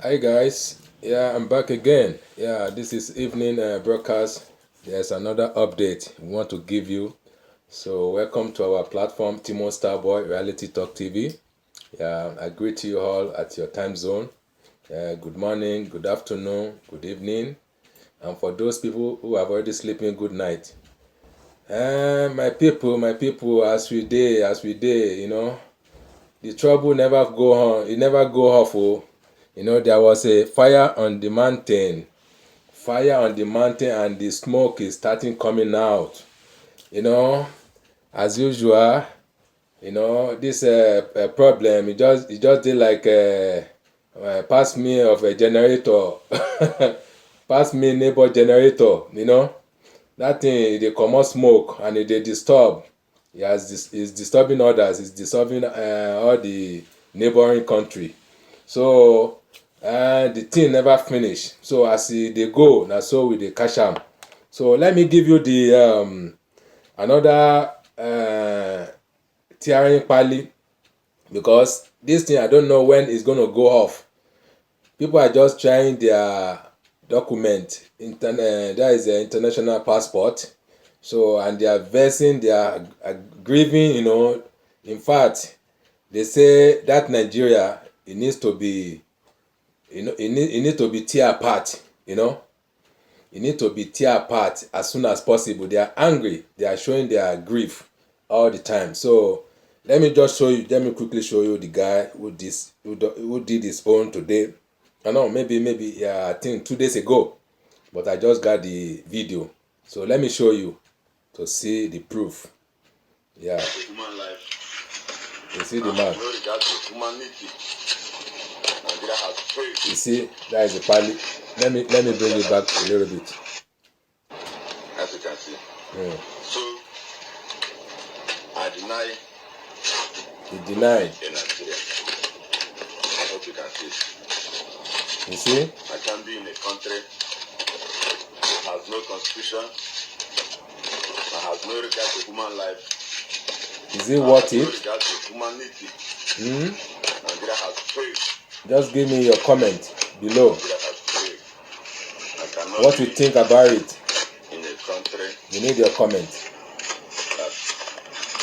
Hi guys, I'm back again. This is evening broadcast. There's another update we want to give you. So welcome to our platform, Timo Starboy Reality Talk TV. I greet you all at your time zone. Good morning, good afternoon, good evening, and for those people who have already sleeping, good night. My people, as we day, the trouble never go on. It never go off. Oh. There was a fire on the mountain. Fire on the mountain, and the smoke is starting coming out. You know, as usual. This problem. It just did like pass me of a generator. Pass me neighbor generator. That thing dey comot smoke and e dey disturb. It's disturbing others. It's disturbing all the neighboring country. So the thing never finish. So as e dey go, na so we dey catch am. So let me give you the another tearing pali, because this thing I don't know when it's gonna go off. People are just trying their document, that is their international passport. So and they are versing, they are grieving. In fact, they say that Nigeria, it needs to be, it need to be tear apart. It need to be tear apart as soon as possible. They are angry. They are showing their grief all the time. So let me just show you. Let me quickly show you the guy who did his own today. I know maybe I think 2 days ago, but I just got the video. So let me show you to see the proof. Yeah. Human life. You see the man. No regard to humanity. Nigeria has failed. You see, that is the pali. Let me bring it back a little bit. As you can see. Mm. So I deny He denied. in Nigeria. I hope you can see. You see? I can be in a country that has no constitution, that has no regard to human life. Is it worth No it? regard to humanity. Nigeria has failed. Just give me your comment below. Nigeria has failed. I cannot What you think about it? in a country We need your comment. that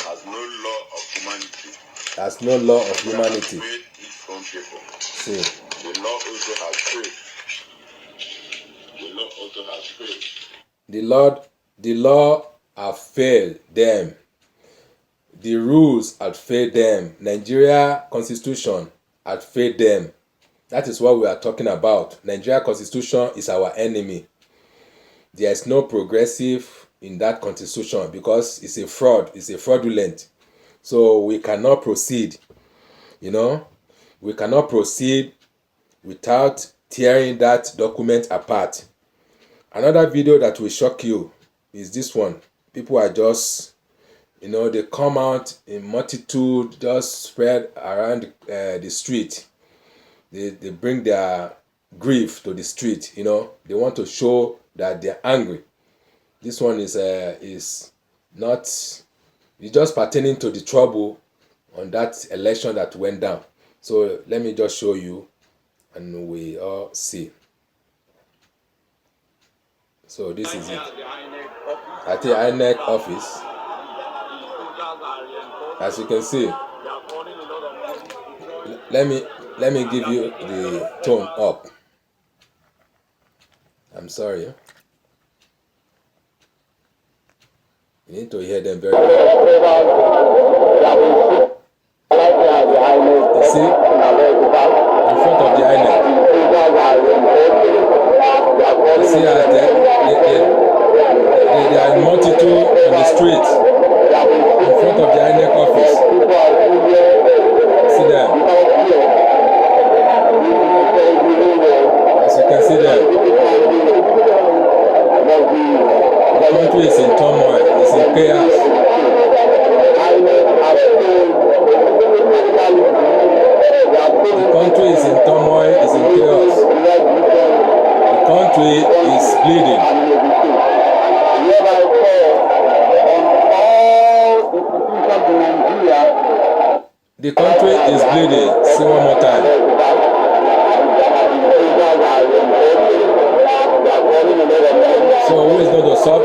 has no law of humanity. There's no law of Nigeria has humanity. made its own people. See, The law also has failed. The law also has failed. the law have failed them. The rules have failed them. Nigeria constitution had failed them. That is what we are talking about. Nigeria constitution is our enemy. There is no progressive in that constitution because it's a fraud. It's a fraudulent. So we cannot proceed. We cannot proceed without tearing that document apart. Another video that will shock you is this one. People are just, they come out in multitude, just spread around the street. They bring their grief to the street. They want to show that they're angry. This one is not, it's just pertaining to the trouble on that election that went down. So let me just show you and we all see. So this is it. At the Inec office, as you can see, let me give you the tone up. I'm sorry. You need to hear them very well. You see, in front of the Inec. You see how they are in multitude on the street in front of the Inec office. See them. As you can see them. The country is in turmoil, it's in chaos. The country is in turmoil, it's in chaos. The country is bleeding. The country is bleeding. See one more time. to stop?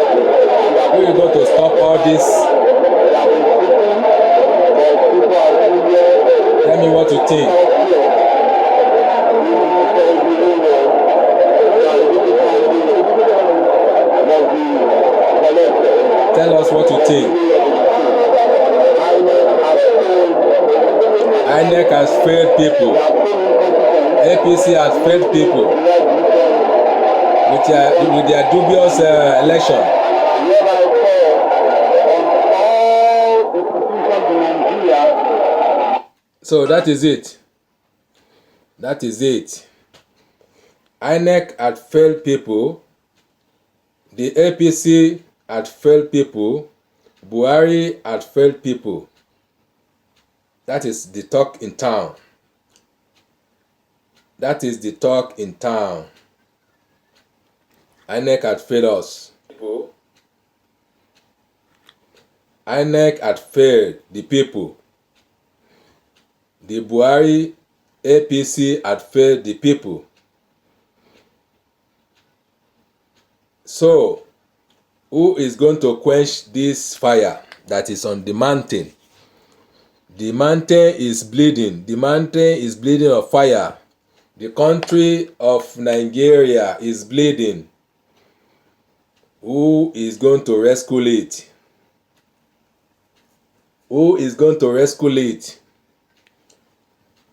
Who is going to stop all this? Tell me what you think. Tell us what you think. Inec has failed people. APC has failed people with their dubious election. So that is it. That is it. Inec had failed people. The APC had failed people. Buhari had failed people. That is the talk in town. That is the talk in town. Inec had failed us. Inec had failed the people. The Buhari APC had failed the people. So, who is going to quench this fire that is on the mountain? The mountain is bleeding. The mountain is bleeding of fire. The country of Nigeria is bleeding. Who is going to rescue it? Who is going to rescue it?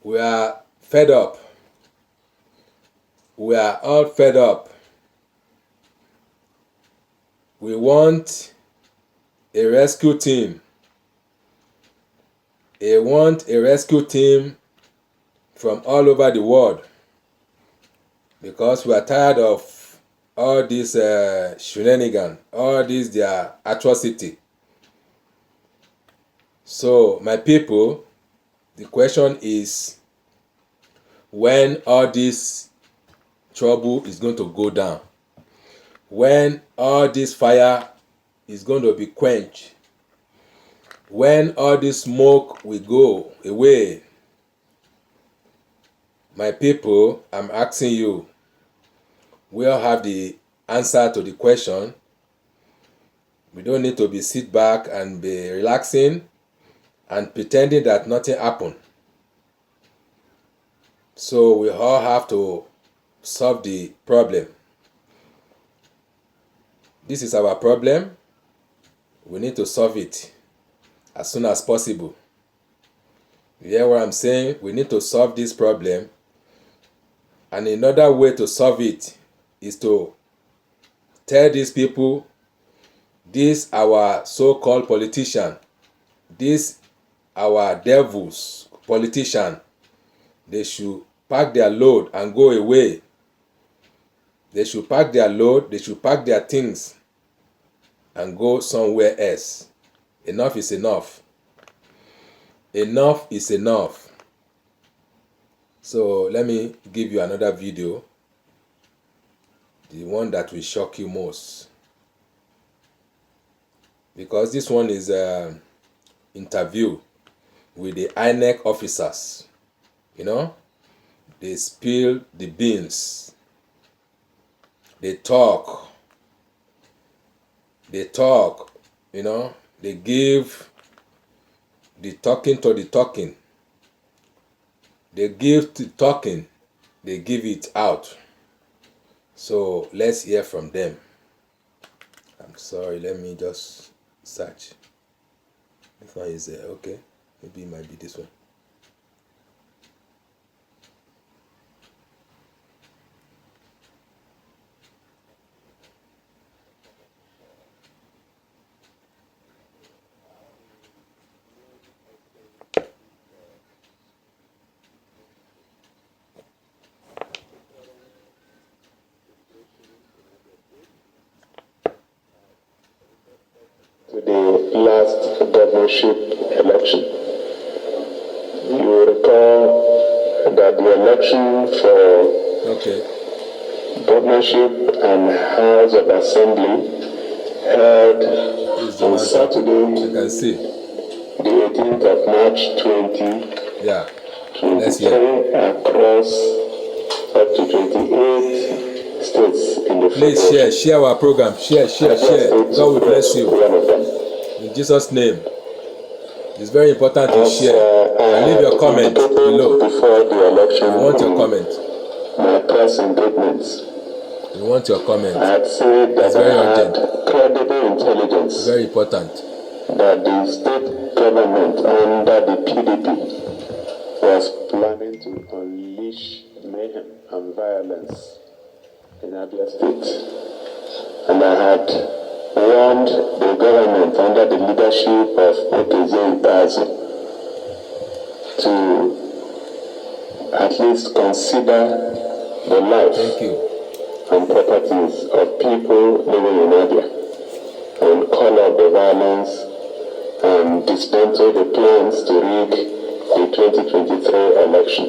We are fed up. We are all fed up. We want a rescue team. We want a rescue team from all over the world, because we are tired of all this shenanigans, all this their atrocity. So, my people, the question is, when all this trouble is going to go down? When all this fire is going to be quenched? When all this smoke will go away? My people, I'm asking you. We all have the answer to the question. We don't need to be sit back and be relaxing and pretending that nothing happened. So we all have to solve the problem. This is our problem. We need to solve it as soon as possible. You hear what I'm saying? We need to solve this problem. And another way to solve it is to tell these people, this our so-called politician, this our devils politician, they should pack their load and go away. They should pack their load, they should pack their things and go somewhere else. Enough is enough. Enough is enough. So let me give you another video, the one that will shock you most, because this one is an interview with the Inec officers. You know, they spill the beans. They talk, you know, they give the talking to the talking. They give the talking, they give it out. So let's hear from them. I'm sorry, let me just search. This one is okay, maybe it might be this one. To the last governorship election. You will recall that the election for governorship and House of Assembly held on Saturday, you can see, the 18th of March 2023, let's hear. across up to 28 states in the Please share our program. Share. God will bless you. One of them. In Jesus' name. It's very important to share. And leave your comment below. Before the election, We want your comment. my press engagements, We want your comment. I had said that It's very I had urgent. credible intelligence Very important. that the state government under the PDP was planning to unleash mayhem and violence in Abia State. And I had warned the government under the leadership of Okeze Bazu to at least consider the life Thank you. and properties of people living in Abia and call out the violence and dismantle the plans to rig the 2023 election.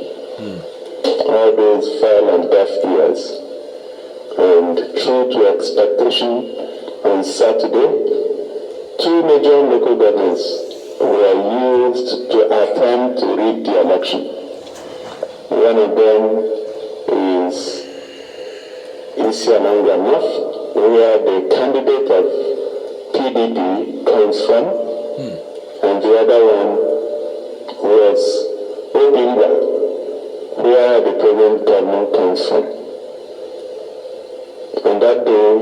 All those fell on deaf ears. And true to expectation, on Saturday, 2 major local governments were used to attempt to rig the election. One of them is Isiananga North, where the candidate of PDP comes from, and the other one was Obinga, where the present government comes from. On that day,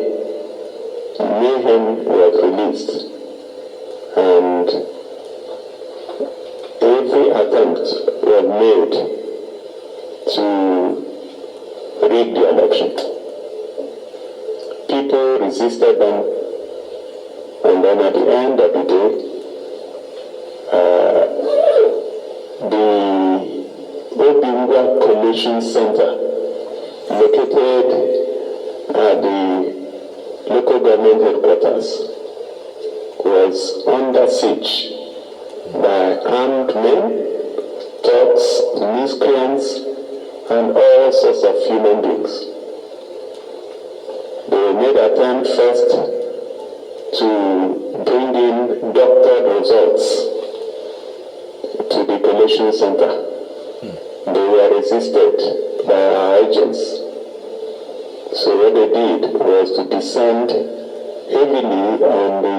mayhem was released, and every attempt was made to rig the election. People resisted them, and then at the end of the day, the Obinga Collation Center, located at the local government headquarters, was under siege by armed men, thugs, miscreants, and all sorts of human beings. They made attempt first to bring in doctored results to the collation center. They were resisted by our agents. So what they did was to descend heavily on the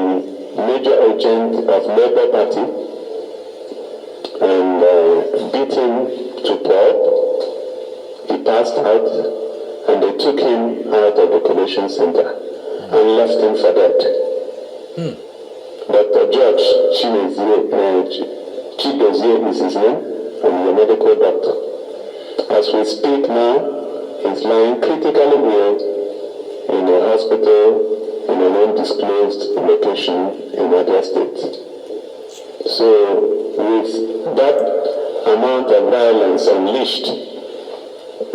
major agent of Labour Party and beat him to pulp. He passed out, and they took him out of the collation center and left him for dead. Dr. George Chidozie is his name, and he's a medical doctor. As we speak now, he's lying critically ill in a hospital in an undisclosed location in Abia State. So, with that amount of violence unleashed,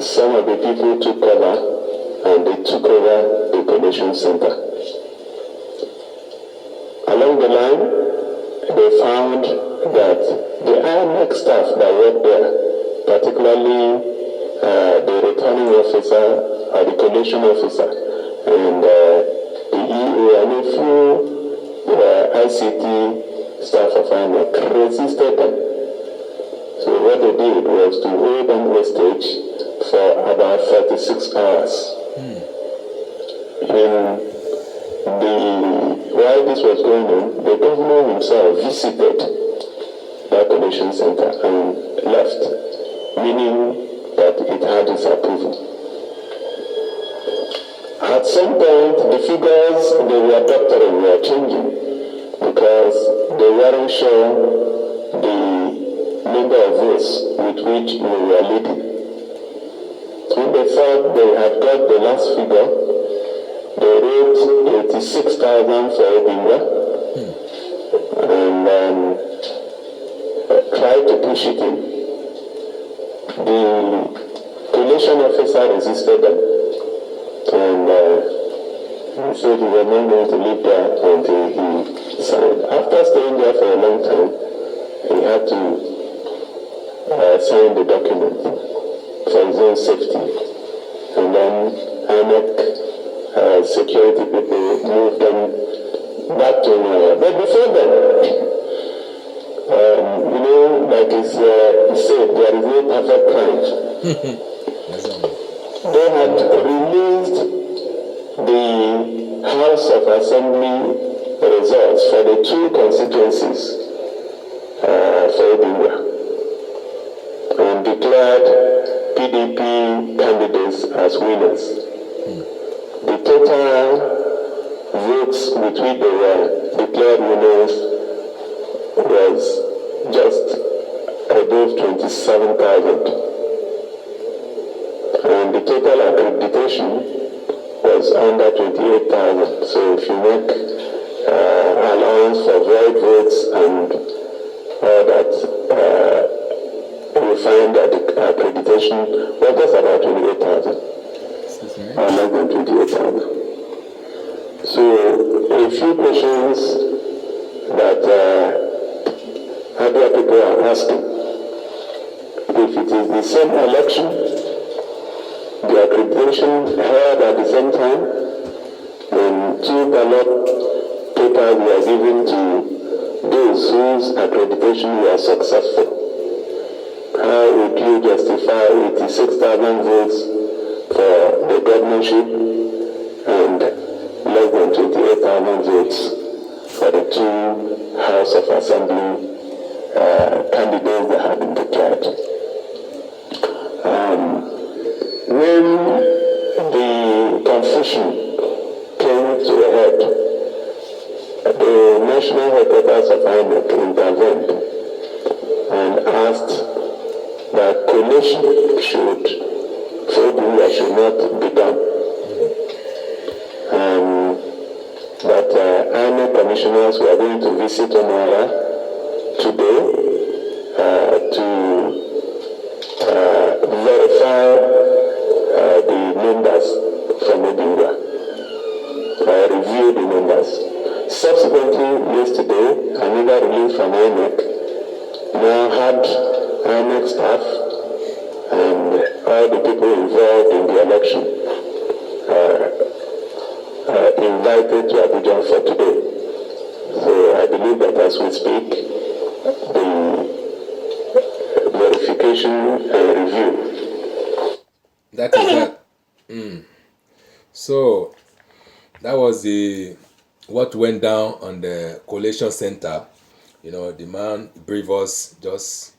some of the people took cover and they took over the collation center. Along the line, they found that the Inec staff that worked there, particularly the returning officer or the collation officer and the EO and a few ICT staff of Inec resisted them. So what they did was to hold them hostage for about 36 hours. While this was going on, the governor himself visited that collation center and left, meaning that it had its approval. At some point, the figures they were doctoring were changing because they weren't sure the number of votes with which we were leading. When they thought they had got the last figure, they wrote 86,000 for Obinga and tried to push it in. The collation officer resisted them and he said he was not going to live there until he signed. After staying there for a long time, he had to sign the document for his own safety. And then Inec security people moved them back to but before then, like it's said, there is no perfect crime. They had released the House of Assembly results for the two constituencies for Odinga and declared PDP candidates as winners. The total votes with which they were declared winners was just above 27,000. And the total accreditation was under 28,000. So if you make allowance for void votes and all that, you find that the accreditation was just about 28,000. Or less than 28,000. So a few questions that other people are asking. If it is the same election, the accreditation held at the same time, then 2 ballot papers were given to those whose accreditation were successful. How would you justify 86,000 votes for the governorship and less than 28,000 votes for the two House of Assembly candidates that have been declared? When the confusion came to a head, the national headquarters of Inec intervened and asked that collation should not be done. That Inec commissioners were going to visit Onara today to verify the numbers from Odinga, review the numbers. Subsequently, yesterday, another release from Inec now had Inec staff and all the people involved in the election invited to Abuja for today. So I believe that as we speak, the verification and review. That is that. So that was what went down on the collation center. You know, the man briefed us just.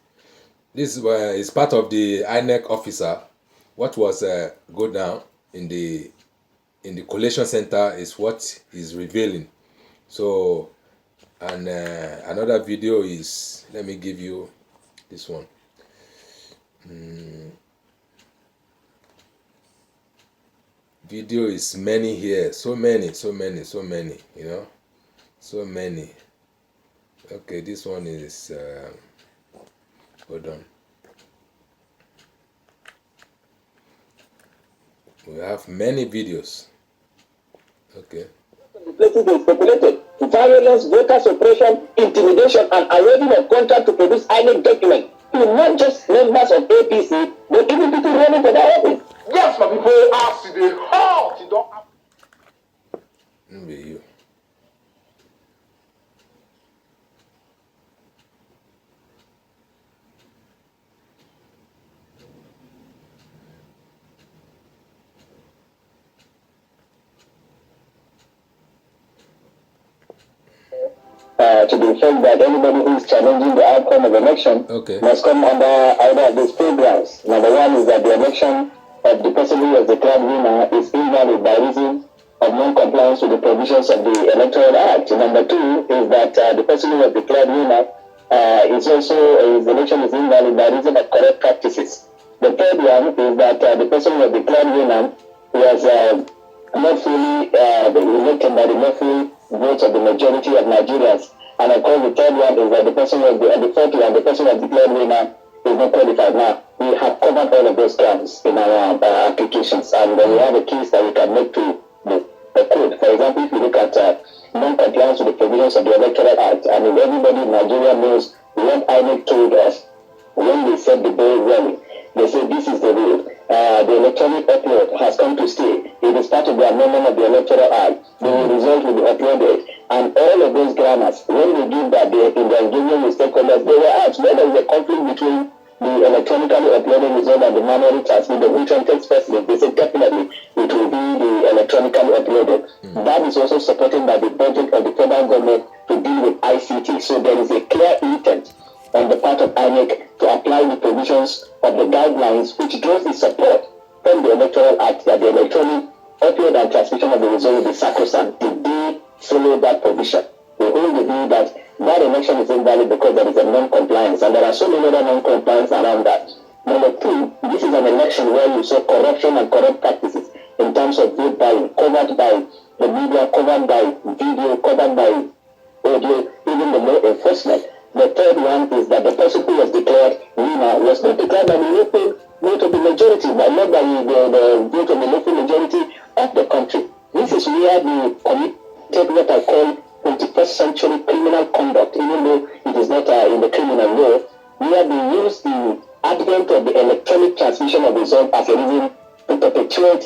This is part of the INEC officer. What was go down in the collation center is what is revealing. So, and another video is, let me give you this one. Video is many here, so many, you know, so many. Okay, this one is hold on. We have many videos. Okay. The places they speculated, violence, voter suppression, intimidation, and awarding of contract to produce INEC documents to not just members of APC, but even people running for that office. Yes, my people ask the heart. You don't have Be you. To the effect that anybody who is challenging the outcome of the election must come under either of these two grounds. Number one is that the election of the person who was declared winner is invalid by reason of non-compliance with the provisions of the Electoral Act. Number two is that the person who was declared winner his election is invalid by reason of corrupt practices. The third one is that the person who was declared winner was not fully elected by the lawful votes of the majority of Nigerians. And of course, the third one is that the person was the fourth one, the person was declared winner is not qualified. Now, we have covered all of those grounds in our applications, and we have a case that we can make to the code. For example, if you look at non-compliance with the provisions of the Electoral Act, I mean, everybody in Nigeria knows what INEC told us when they set the bill running. They said this is the rule. The electronic upload has come to stay. It is part of the amendment of the Electoral Act. The result will be uploaded. And all of those grammars, when they give that in their engagement with stakeholders, they were asked whether there is a conflict between the electronically uploaded result and the manually transmitted, which one takes precedence. They said definitely it will be the electronic electronically uploaded. That is also supported by the budget of the federal government to deal with ICT. So there is a clear intent on the part of Inec to apply the provisions of the guidelines which draws the support from the Electoral Act that the electronic upload and transmission of the result will be sacrosanct. Did they follow that provision? We hold the view that that election is invalid because there is a non-compliance, and there are so many other non-compliance around that. Number two, this is an election where you saw corruption and corrupt practices in terms of vote buying, covered by the media, covered by video, covered by audio, even the law enforcement. The third one is that the person who was declared winner was not declared by the local vote of the majority, but not by the vote of the local majority of the country. This is where the committed what I call 21st century criminal conduct, even though it is not in the criminal law, where they use the advent of the electronic transmission of results as a reason to perpetuate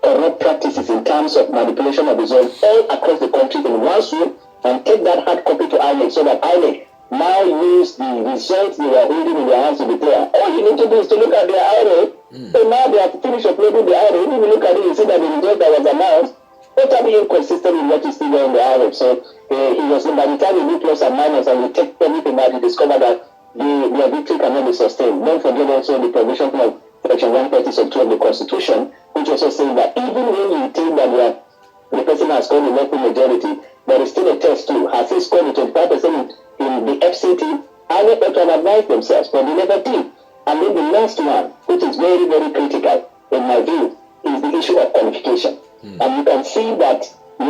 corrupt practices in terms of manipulation of results all across the country in one swoop, and take that hard copy to INEC so that INEC now use the results they were holding in their hands to declare. All you need to do is to look at their IRA. So now they have finished uploading the IRA. If you look at it, you see that the result that was announced totally inconsistent with what you see there in the IRA. So he was, by the time you do plus and minus and you take everything out, you discover that their victory cannot be sustained. Don't forget also the provision of Section 130 of the Constitution, which also says that even when you think that the person has scored a local majority, there is still a test too. Has he scored 25% in the FCT? I know they can advise themselves, but they never did. And then the last one, which is very, very critical in my view, is the issue of qualification. And you can see that we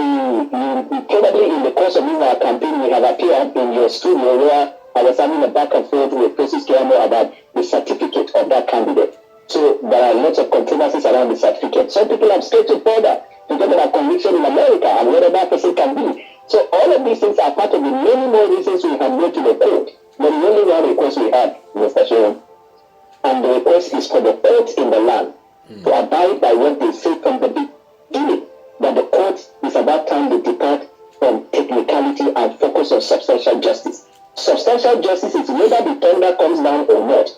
probably in the course of this our campaign, we have appeared in your studio where I was having a back and forth with Francis Kiamo about the certificate of that candidate. So there are lots of controversies around the certificate. Some people have stayed to further to get a conviction in America and whatever that person can be. So all of these things are part of the many more reasons we have gone to the court. But the only one request we have, Mr. Sharon, and the request is for the courts in the land to abide by what they say from the beginning, that the court is about time to depart from technicality and focus on substantial justice. Substantial justice is whether the thunder comes down or not.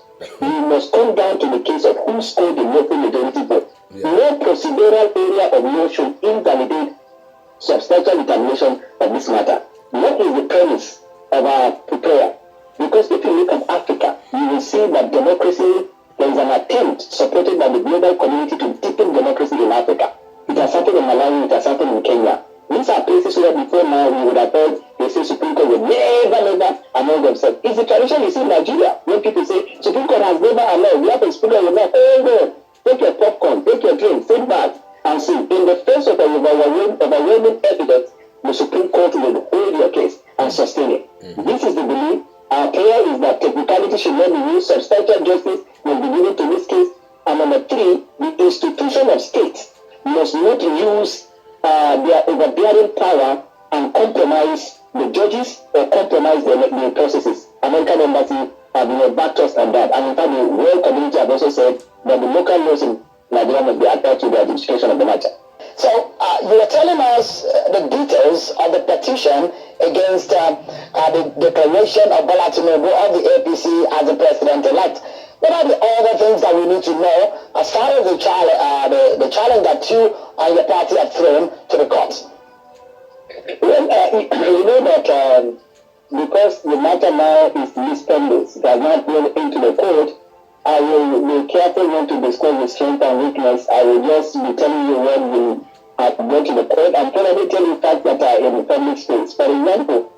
We must come down to the case of who scored the local majority vote. No procedural area of law should invalidate substantial determination of this matter. What is the premise of our prayer? Because if you look at Africa, you will see that democracy, there is an attempt supported by the global community to deepen democracy in Africa. It has happened in Malawi, it has happened in Kenya. These are places where before now we would have heard they say Supreme Court will never annul themselves. It's the tradition you see in Nigeria when people say Supreme Court has never annulled. You have to speak on your mouth. Hold on. Take your popcorn, take your drink, sit back and see. In the face of overwhelming evidence, the Supreme Court will hold your case and sustain it. This is the belief. Our prayer is that technicality should not be used. Substantial justice will be given to this case. And number three, the institution of states must not use their overbearing power and compromise the judges or compromise the processes. American embassy have backed us on that. And in fact, the world community have also said that the local laws in Nigeria must be attached to the administration of the matter. So you were telling us the details of the petition against the declaration of Bola Tinubu of the APC as the president-elect. What are the other things that we need to know as far as the challenge that you and your party have thrown to the court? Well, you know that because the matter now is mispending, it has not gone into the court, I will be careful not to discuss the strength and weakness. I will just be telling you what we have gone to the court and probably tell you facts that are in the public space. For example,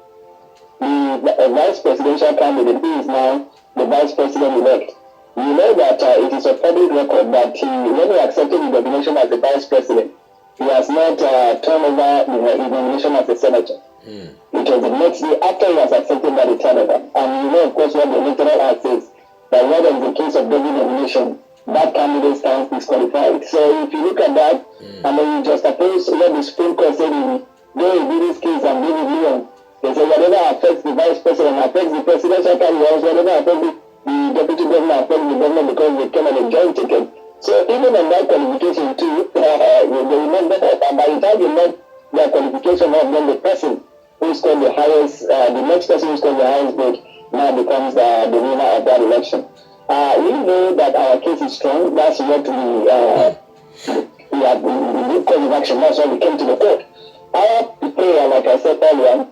the vice presidential candidate who is now the vice president-elect, you know that it is a public record that when he accepted the nomination as the vice president, he has not turned over his nomination as a senator. It was the next day after he has accepted that he turned over. And you know, of course, what the electoral act says, that whether in the case of double nomination, that candidate stands disqualified. So if you look at that, and then you just oppose what the Supreme Court said in this case and David Leon, they say whatever affects the vice president affects the presidential candidate, whatever affects the deputy governor affects the governor because they came on a joint ticket. So even on that qualification too, they will not get up. And by the time you make their qualification of, then the person who scored the highest, the next person who scored the highest vote now becomes the winner of that election. We know that our case is strong. That's what we we had the course of action. That's why we came to the court. Our prayer, like I said earlier,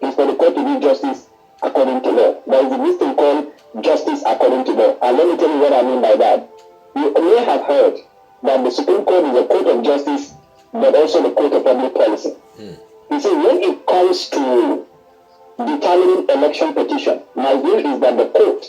is for the court to do justice according to law. There is this thing called justice according to law. And let me tell you what I mean by that. You may have heard that the Supreme Court is a court of justice, but also the court of public policy. You see, when it comes to determining election petition, my view is that the court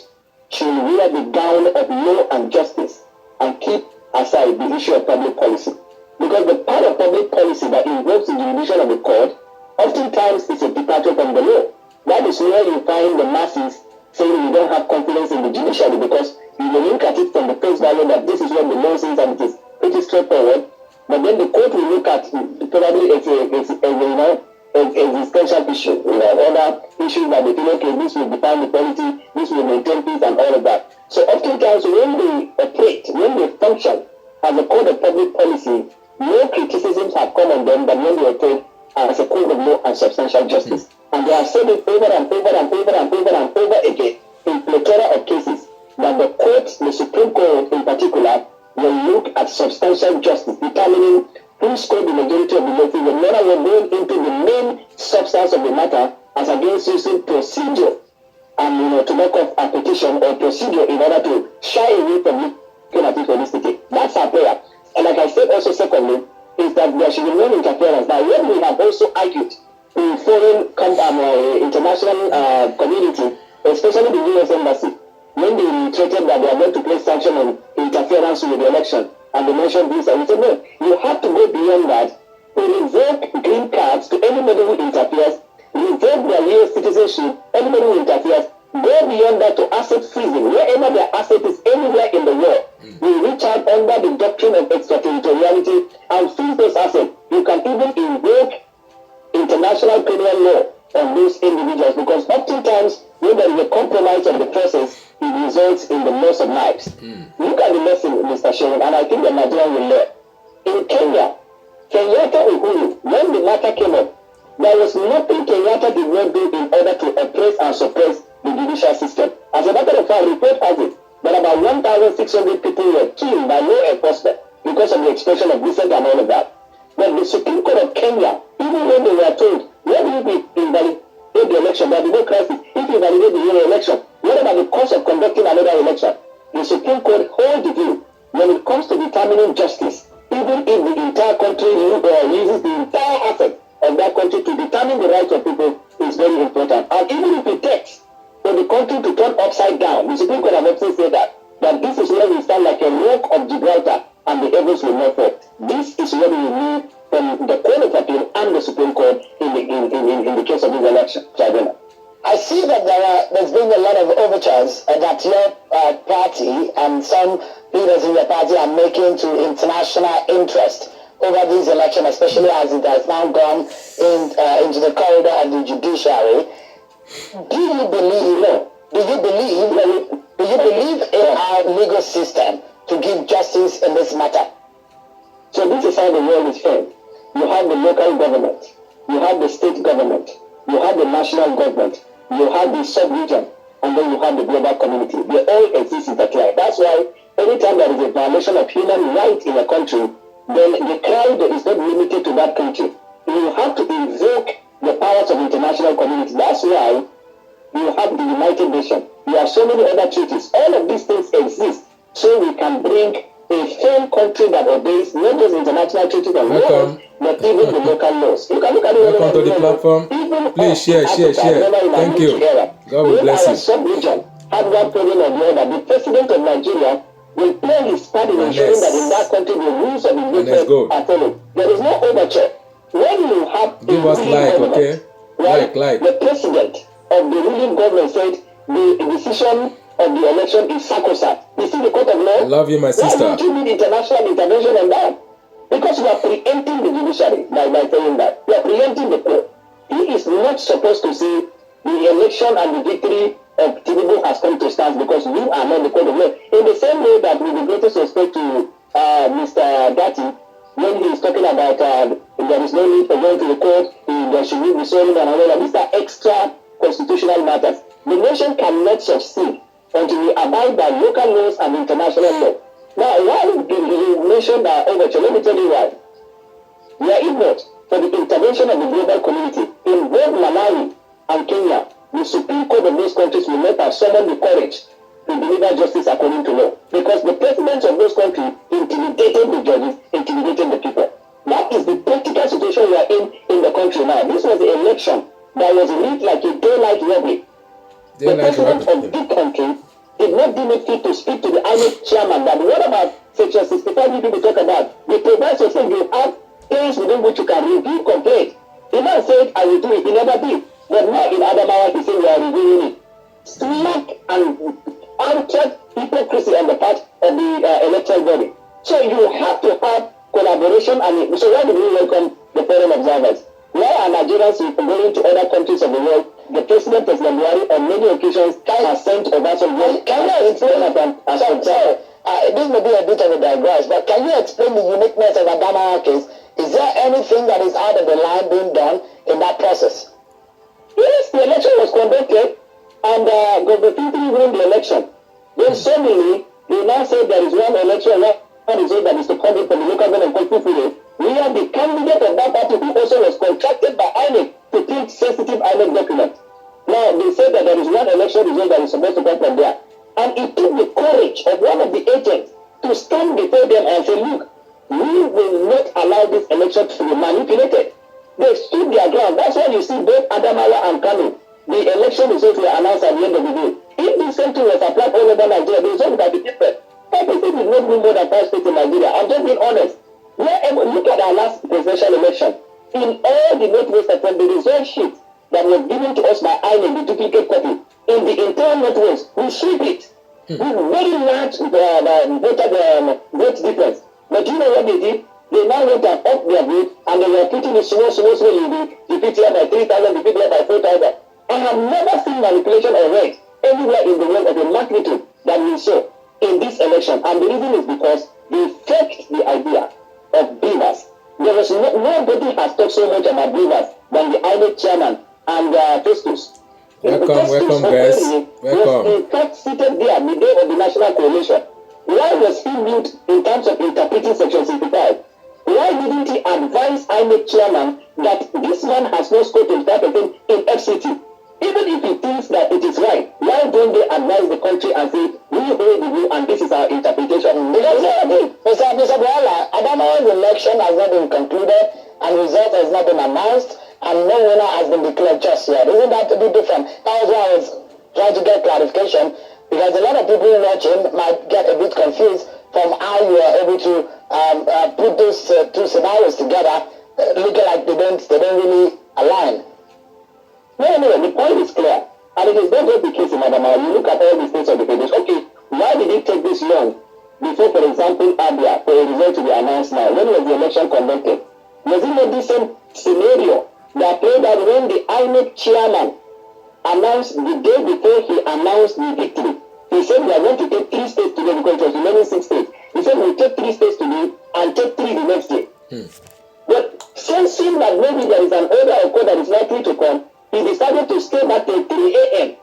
should wear the gown of law and justice and keep aside the issue of public policy. Because the part of public policy that involves the jurisdiction of the court oftentimes is a departure from the law. That is where you find the masses saying you don't have confidence in the judiciary, because you will look at it from the face value that this is what the law says and it is pretty straightforward. But then the court will look at probably it's an existential issue, other issues that they feel, okay, this will define the polity, this will maintain peace and all of that. So oftentimes when they operate, when they function as a code of public policy, no criticisms have come on them than when they operate as a code of law and substantial justice. And they have said it over and over and over and over and over again in plethora of cases that the court, the Supreme Court in particular, will look at substantial justice, determining who scored the majority of the votes. In other words, going into the main substance of the matter as against using procedure and to knock off a petition or procedure in order to shy away from looking at it holistically. That's our prayer. And like I said also secondly, is that there should be no interference. Now, when we have also argued in foreign international community, especially the U.S. Embassy, when they reiterated that they are going to place sanction on interference with the election, and they mentioned this, and we said, no, you have to go beyond that to revoke green cards to anybody who interferes, revoke their U.S. citizenship, anybody who interferes, go beyond that to asset freezing. Wherever their asset is anywhere in the world, we reach out under the doctrine of extraterritoriality and freeze those assets. You can even invoke international criminal law on those individuals, because oftentimes when there is a compromise of the process, it results in the loss of lives. Look at the lesson, Mr. Sharon, and I think the Nigerian will learn. In Kenya, Kenyatta Uhuru, when the matter came up, there was nothing Kenyatta did not do in order to oppress and suppress the judicial system. As a matter of fact, report has it that about 1,600 people were killed by law enforcement because of the expression of dissent and all of that. But the Supreme Court of Kenya, even when they were told, when you invalidate the election, there will be no crisis if you validate the election, what about the cost of conducting another election? The Supreme Court holds the view when it comes to determining justice, even if the entire country uses the entire asset of that country to determine the rights of people, is very important. And even if it takes for the country to turn upside down, the Supreme Court has also said that this is where we stand like a rock of Gibraltar and the heavens will not fall. This is what we need from the Court of Appeal and the Supreme Court in the case of this election. I see that there's been a lot of overtures that your party and some leaders in your party are making to international interest over this election, especially as it has now gone into the corridor of the judiciary. Do you believe in our legal system to give justice in this matter? So this is how the world is framed. You have the local government, you have the state government, you have the national government, you have the sub-region, and then you have the global community. They all exist intertwined. That's why anytime there is a violation of human rights in a country, then the crowd is not limited to that country. You have to invoke the powers of the international community. That's why you have the United Nations. You have so many other treaties. All of these things exist so we can bring a firm country that obeys not just international treaties and laws, but even the local laws. You can look at it. Welcome to the platform. Please share. Thank you. God will bless you. Sub-region had one problem or the other. The president of Nigeria will play his part in ensuring that in that country the rules of engagement are followed. There is no overture. When you have give us okay? Like. The president of the ruling government said the decision of the election is sacrosanct. You see the court of law? I love you, my sister. Why don't you need international intervention on that? Because you are preempting the judiciary by saying that. You are preempting the court. He is not supposed to say the election and the victory of Tinubu has come to stand because you are not the court of law. In the same way that with the greatest respect to Mr. Gatti, when he is talking about there is no need for going to the court, there should be resolving and all that. These are extra constitutional matters. The nation cannot succeed until we abide by local laws and international law. Now, why you mentioned overture? Let me tell you why. Were it not for the intervention of the global community in both Malawi and Kenya, the Supreme Court of those countries will not have summoned the courage to deliver justice according to law. Because the presidents of those countries intimidated the judges, intimidated the people. That is the practical situation we are in the country now. This was the election that was rigged like a daylight robbery. The president of the country did not deem it fit to speak to the Inec chairman that what about section 65 you people talk about? The proviso said you have days within which you can review complaint. The man said, I will do it. He never did. But now in Adamawa, he said we are reviewing it. Slack and outright hypocrisy on the part of the electoral body. So you have to have collaboration. And so why do we welcome the foreign observers? Why are Nigerians going to other countries of the world? The President Buhari on many occasions has sent over some. Can you explain that? This may be a bit of a digress, but can you explain the uniqueness of Adamawa case? Is there anything that is out of the line being done in that process? Yes, the election was conducted, and Governor Tinubu won the election. Then suddenly, they now say there is one election, one result that is to come in from the local government called we have the candidate of that party who also was contracted by INEC to print sensitive INEC documents. Now, they say that there is one election result that is supposed to come from there. And it took the courage of one of the agents to stand before them and say, look, we will not allow this election to be manipulated. They stood their ground. That's why you see both Adamawa and Kano. The election results were announced at the end of the day. If this same thing was applied all over Nigeria, the result would have been different. Everything did not win more than 5 states in Nigeria. I'm just being honest. Look at our last presidential election. In all the Northwest attempt, the result sheet that was given to us by INEC, the duplicate copy, in the entire Northwest, we sweep it. With very large vote difference. But you know what they did? They now went and upped their vote, and they were putting it small in the defeat here by 3,000, defeat here by 4,000. I have never seen manipulation or rate anywhere in the world of a magnitude that we saw in this election. And the reason is because they faked the idea of beavers. There was nobody has talked so much about beavers than the INEC chairman and Festus. Welcome guys. Welcome. Was in fact seated there the day of the national coalition. Why was he mute in terms of interpreting section 65? Why didn't he advise INEC chairman that this man has no scope to start again in FCT? Even if he thinks that it is right, why don't they advise the country and say, we hold the view and this is our interpretation? Because Mr. Boala, Adamawa's election has not been concluded and result has not been announced and no winner has been declared just yet. Isn't that a bit different? That was why I was trying to get clarification, because a lot of people watching might get a bit confused from how you are able to put those two scenarios together, looking like they don't really align. No, the point is clear. And it is not just the case in Adamawa. You look at all the states of the federation. Okay, why did it take this long before, for example, Abia, for a result to be announced now? When was the election conducted? Was it not the same scenario that played out when the INEC chairman announced the day before he announced the victory? He said we are going to take 3 states today because it was remaining 6 states. He said we'll take 3 states today and take 3 the next day. But sensing that maybe there is an order or code that is likely to come, he decided to stay back till 3 a.m.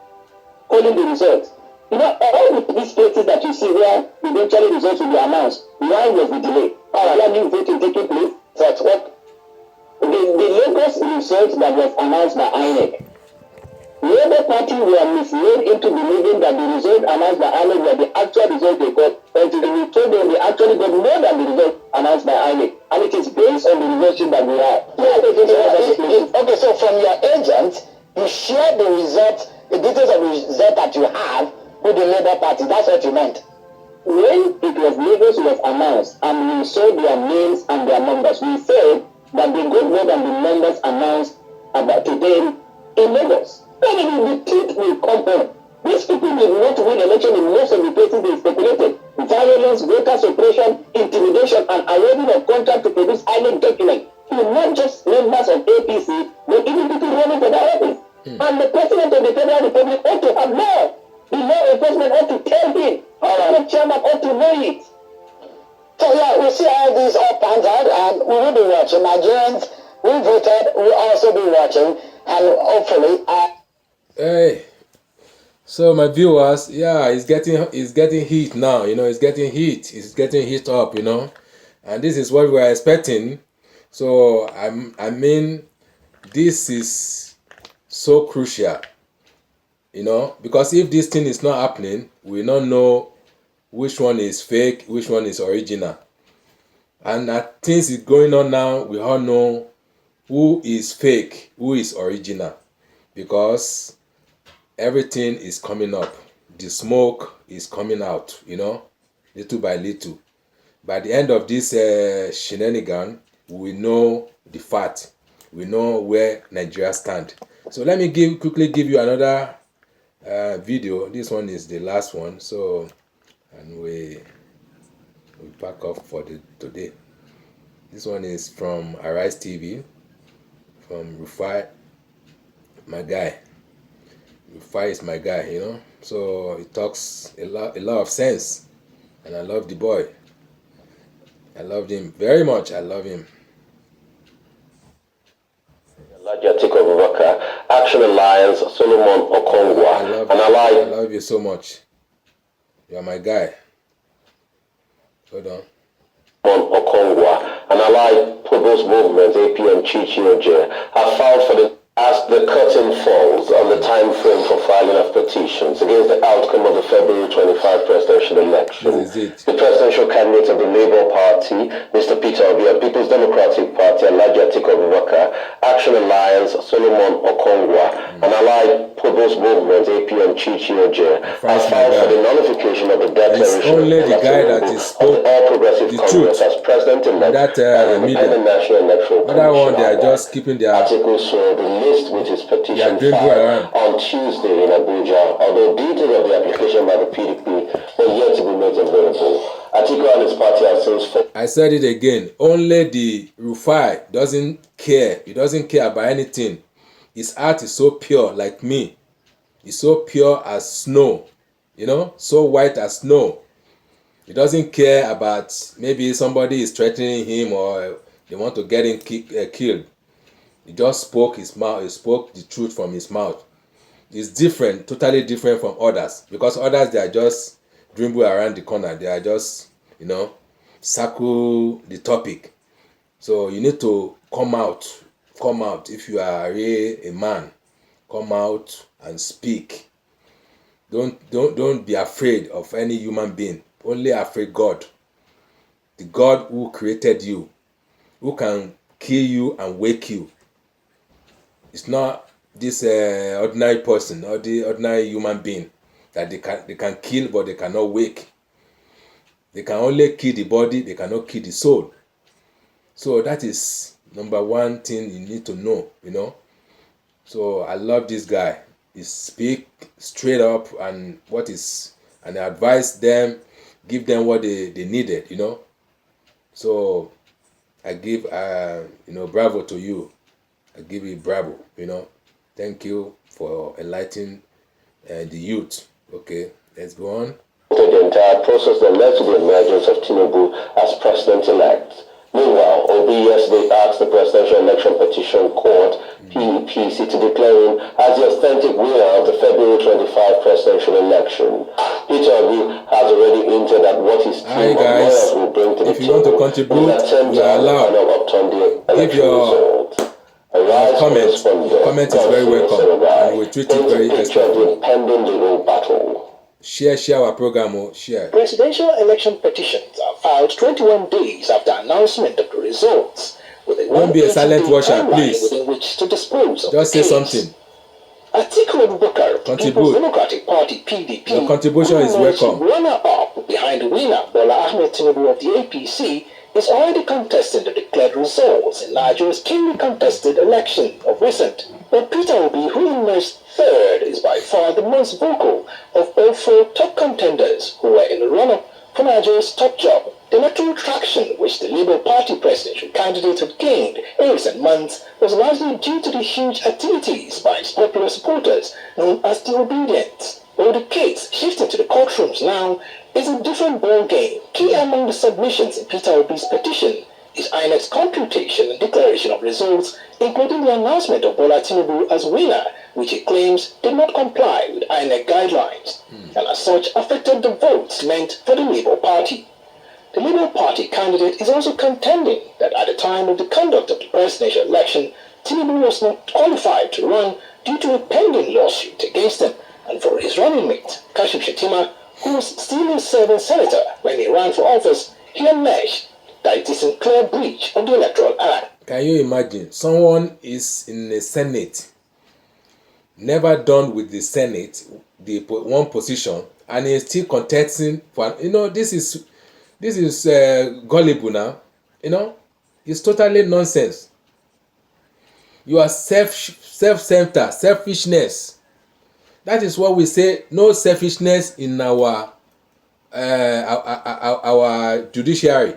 calling the results. You know, all these places that you see where eventually results will be announced, why was the delay? How are new voting taking place? That's what the Lagos result that was announced by INEC. Labour Party were misled into believing that the result announced by INEC were the actual result they got, until we told them they actually got more than the result announced by INEC. And it is based on the result that we have. Okay, so from your agent, you share the result, the details of the result that you have with the Labour Party. That's what you meant. When it was Lagos was announced and we saw their names and their numbers, we said that they got more than the numbers announced about today in Lagos. Then the truth will come on. These people did not win election in most of the places they speculated. Violence, voter suppression, intimidation, and awarding of contract to produce INEC documents to not just members of APC, but even people running for the office. And the President of the Federal Republic ought to have more. The law enforcement ought to tell him. The chairman ought to know it. So yeah, we see how these all pans out, and we will be watching. Nigerians who voted will also be watching, and hopefully... Hey, So my viewers, yeah, it's getting heat now, it's getting heat up, and this is what we are expecting. So I mean, this is so crucial, because if this thing is not happening, we don't know which one is fake, which one is original. And that things is going on now, we all know who is fake, who is original, because everything is coming up. The smoke is coming out, little by little. By the end of this shenanigan, we know the fact. We know where Nigeria stand. So let me quickly give you another video. This one is the last one. So, and we pack up for today. This one is from Arise TV, from Rufai, my guy. Rufai is my guy, So he talks a lot of sense, and I love the boy. I loved him very much. I love him. Action Alliance, Solomon Okongwa. I love you so much. You are my guy. Hold on. Okongwa, an allied proposed movement, APM Chichioje, have filed for as the curtain falls on the time frame for filing of petitions against the outcome of the February 25 presidential election. The presidential candidate of the Labour Party, Mr. Peter Obi, and People's Democratic Party, Alhaji Atiku Abubakar, Action Alliance, Solomon Okongwa, an allied proposed movement, APM Chichioje, have filed for the nullification of the declaration it's only the guy that is spoke All Progressive Congress as president-elect that media. National Electoral Other one, they are just keeping their articles for the list with his petition filed on Tuesday in Abuja, although details of the application by the PDP were yet to be made available. Atiku and his party have since... I said it again. Only the Rufai doesn't care. He doesn't care about anything. His heart is so pure, like me. It's so pure as snow. So white as snow. He doesn't care about maybe somebody is threatening him or they want to get him killed. He just spoke his mouth. He spoke the truth from his mouth. It's different, totally different from others. Because others, they are just dribble around the corner. They are just, circle the topic. So you need to come out. Come out. If you are really a man, come out and speak. Don't be afraid of any human being. Only afraid God. The God who created you, who can kill you and wake you. It's not this ordinary person or the ordinary human being that they can kill, but they cannot wake. They can only kill the body, they cannot kill the soul. So that is number one thing you need to know, So I love this guy. He speak straight up and advise them, give them what they needed, So I give bravo to you. I give you bravo, Thank you for enlightening the youth. Okay, let's go on. The entire process that led to the emergence of Tinubu as president-elect. Meanwhile, Obi yesterday asked the Presidential Election Petition Court, PEPC, to declare him as the authentic winner of the February 25 presidential election. Peter Obi has already hinted at what his team of lawyers will bring to the table. If you want to contribute, you are allowed. Give your comment. Your comment is very welcome, and we treat it very respectfully. Share our program. Share. Presidential election petitions are filed 21 days after announcement of the results. Don't be a silent watcher, please. Within which to dispose of just say something. Atiku Abubakar, People's Democratic Party (PDP), your contribution is welcome. Runner-up behind winner Bola Ahmed Tinubu of the APC is already contesting the declared results in Nigeria's keenly contested election of recent. But Peter Obi, who emerged third, is by far the most vocal of all four top contenders who were in the run-up for Nigeria's top job. The electoral traction which the Labour Party presidential candidate had gained in recent months was largely due to the huge activities by its popular supporters known as the Obedients. Though the case shifting to the courtrooms now is a different ballgame. Key among the submissions in Peter Obi's petition is INEC's computation and declaration of results, including the announcement of Bola Tinubu as winner, which he claims did not comply with INEC guidelines, and as such affected the votes meant for the Labour Party. The Labour Party candidate is also contending that at the time of the conduct of the presidential election, Tinubu was not qualified to run due to a pending lawsuit against him, and for his running mate, Kashim Shettima, who was still a serving senator when he ran for office, he alleged that it is in clear breach of the Electoral Act. Can you imagine? Someone is in the Senate, never done with the Senate, the one position, and is still contesting for, this is gullible now. It's totally nonsense. You are self-centered, selfishness. That is what we say. No selfishness in our judiciary.